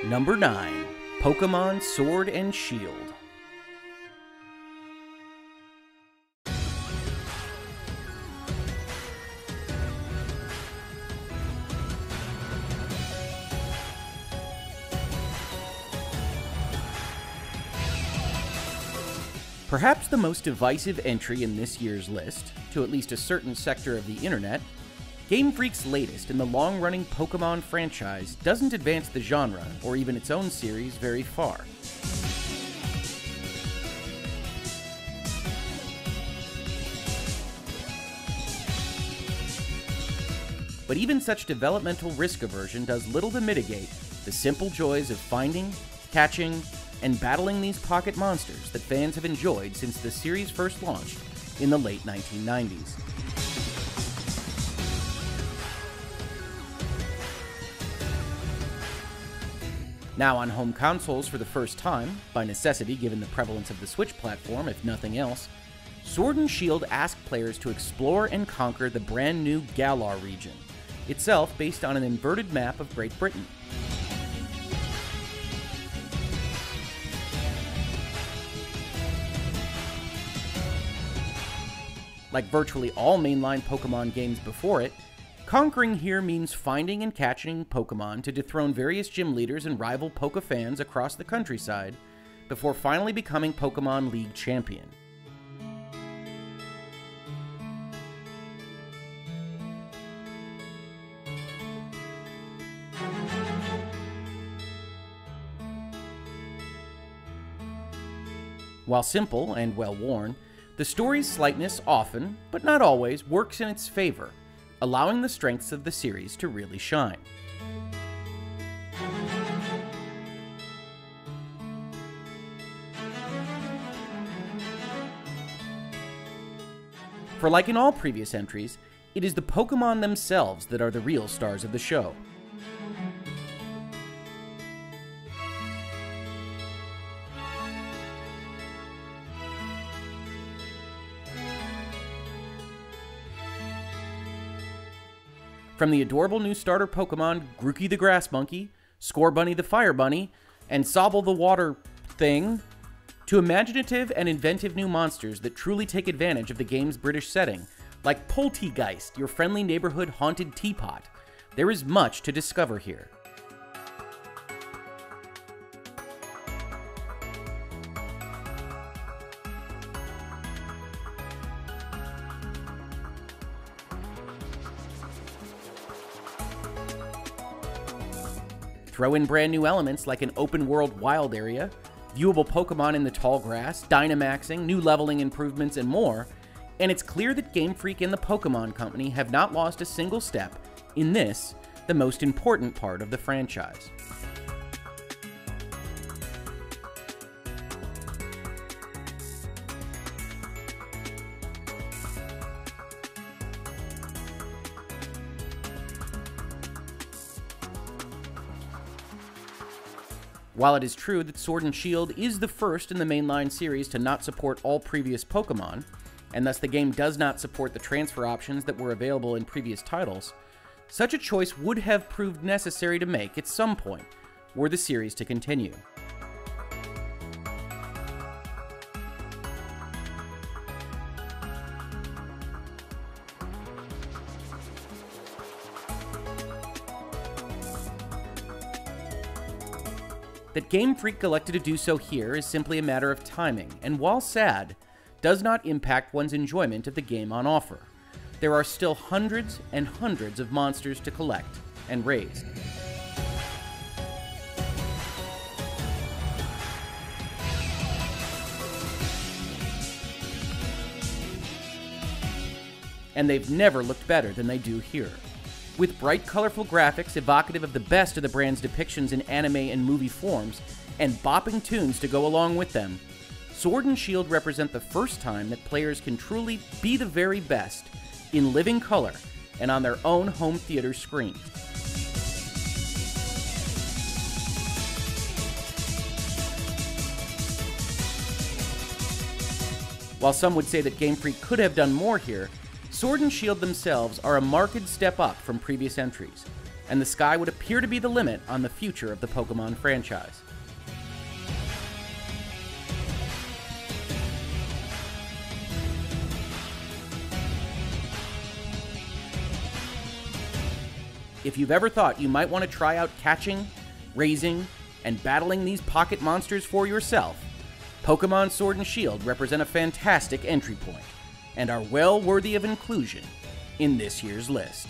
Number 9. Pokémon Sword and Shield. Perhaps the most divisive entry in this year's list, to at least a certain sector of the internet, Game Freak's latest in the long-running Pokémon franchise doesn't advance the genre, or even its own series, very far. But even such developmental risk aversion does little to mitigate the simple joys of finding, catching, and battling these pocket monsters that fans have enjoyed since the series first launched in the late 1990s. Now on home consoles for the first time, by necessity given the prevalence of the Switch platform if nothing else, Sword and Shield ask players to explore and conquer the brand new Galar region, itself based on an inverted map of Great Britain. Like virtually all mainline Pokémon games before it, conquering here means finding and catching Pokémon to dethrone various gym leaders and rival Poké fans across the countryside, before finally becoming Pokémon League champion. While simple and well-worn, the story's slightness often, but not always, works in its favor, allowing the strengths of the series to really shine. For like in all previous entries, it is the Pokémon themselves that are the real stars of the show. From the adorable new starter Pokémon Grookey the Grass Monkey, Scorbunny the Fire Bunny, and Sobble the Water Thing, to imaginative and inventive new monsters that truly take advantage of the game's British setting, like Poltegeist, your friendly neighborhood haunted teapot. There is much to discover here. Throw in brand new elements like an open-world wild area, viewable Pokémon in the tall grass, Dynamaxing, new leveling improvements, and more, and it's clear that Game Freak and the Pokémon Company have not lost a single step in this, the most important part of the franchise. While it is true that Sword and Shield is the first in the mainline series to not support all previous Pokémon, and thus the game does not support the transfer options that were available in previous titles, such a choice would have proved necessary to make at some point, were the series to continue. That Game Freak elected to do so here is simply a matter of timing, and while sad, does not impact one's enjoyment of the game on offer. There are still hundreds and hundreds of monsters to collect and raise. And they've never looked better than they do here. With bright, colorful graphics evocative of the best of the brand's depictions in anime and movie forms, and bopping tunes to go along with them, Sword and Shield represent the first time that players can truly be the very best in living color and on their own home theater screen. While some would say that Game Freak could have done more here, Sword and Shield themselves are a marked step up from previous entries, and the sky would appear to be the limit on the future of the Pokemon franchise. If you've ever thought you might want to try out catching, raising, and battling these pocket monsters for yourself, Pokemon Sword and Shield represent a fantastic entry point, and are well worthy of inclusion in this year's list.